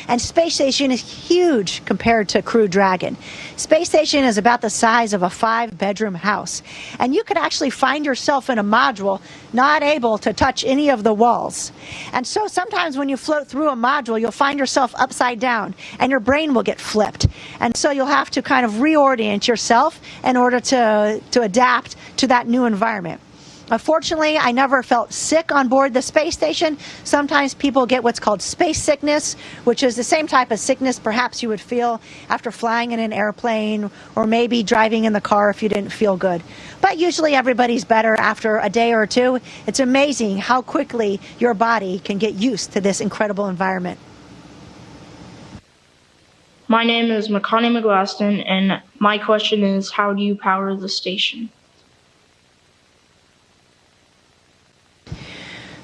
And Space Station is huge compared to Crew Dragon. Space Station is about the size of a 5-bedroom house. And you could actually find yourself in a module not able to touch any of the walls. And so sometimes when you float through a module, you'll find yourself upside down and your brain will get flipped. And so you'll have to kind of reorient yourself in order to adapt to that new environment. Unfortunately, I never felt sick on board the space station. Sometimes people get what's called space sickness, which is the same type of sickness perhaps you would feel after flying in an airplane or maybe driving in the car if you didn't feel good. But usually everybody's better after a day or two. It's amazing how quickly your body can get used to this incredible environment. My name is Makani McGlaston, and my question is, how do you power the station?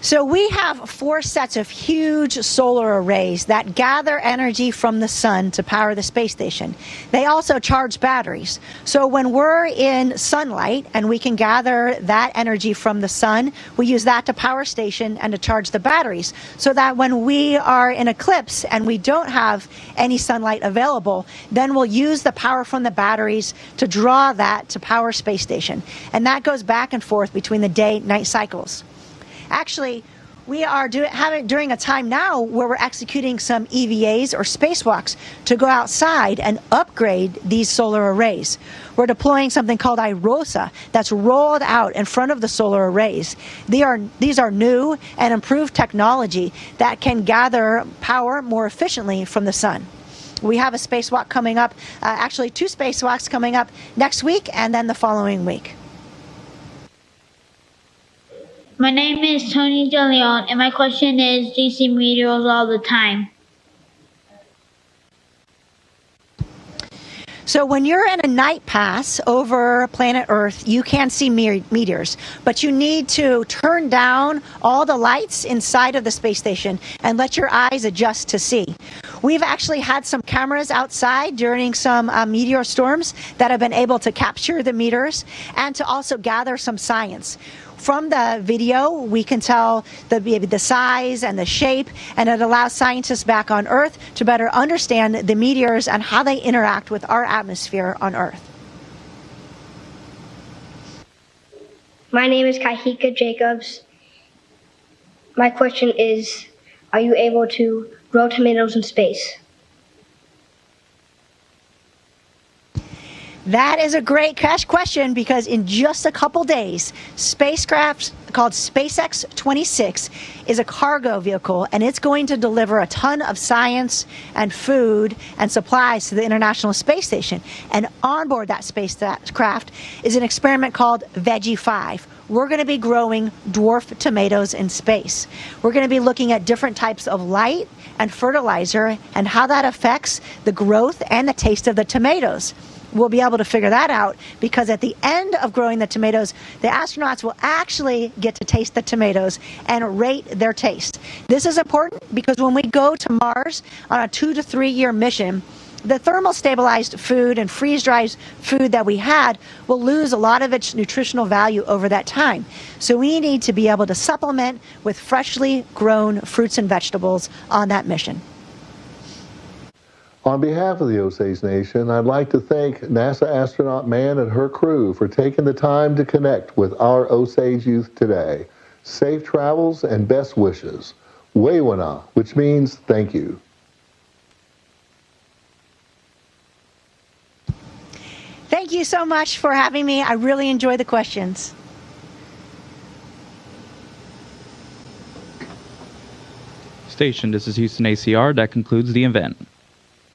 So we have 4 sets of huge solar arrays that gather energy from the sun to power the space station. They also charge batteries. So when we're in sunlight and we can gather that energy from the sun, we use that to power station and to charge the batteries. So that when we are in eclipse and we don't have any sunlight available, then we'll use the power from the batteries to draw that to power space station. And that goes back and forth between the day-night cycles. Actually, we are during a time now where we're executing some EVAs or spacewalks to go outside and upgrade these solar arrays. We're deploying something called IROSA that's rolled out in front of the solar arrays. These are new and improved technology that can gather power more efficiently from the sun. We have a spacewalk coming up, actually 2 spacewalks coming up next week and then the following week. My name is Tony DeLeon, and my question is, do you see meteors all the time? So when you're in a night pass over planet Earth, you can see meteors, but you need to turn down all the lights inside of the space station and let your eyes adjust to see. We've actually had some cameras outside during some meteor storms that have been able to capture the meteors and to also gather some science. From the video, we can tell the size and the shape, and it allows scientists back on Earth to better understand the meteors and how they interact with our atmosphere on Earth. My name is Kahika Jacobs. My question is, are you able to grow tomatoes in space? That is a great question because in just a couple days, spacecraft called SpaceX 26 is a cargo vehicle, and it's going to deliver a ton of science and food and supplies to the International Space Station. And on board that spacecraft is an experiment called Veggie 5. We're going to be growing dwarf tomatoes in space. We're going to be looking at different types of light and fertilizer and how that affects the growth and the taste of the tomatoes. We'll be able to figure that out because at the end of growing the tomatoes, the astronauts will actually get to taste the tomatoes and rate their taste. This is important because when we go to Mars on a 2 to 3 year mission, the thermal stabilized food and freeze-dried food that we had will lose a lot of its nutritional value over that time. So we need to be able to supplement with freshly grown fruits and vegetables on that mission. On behalf of the Osage Nation, I'd like to thank NASA astronaut Mann and her crew for taking the time to connect with our Osage youth today. Safe travels and best wishes. Wewana, which means thank you. Thank you so much for having me. I really enjoy the questions. Station, this is Houston ACR. That concludes the event.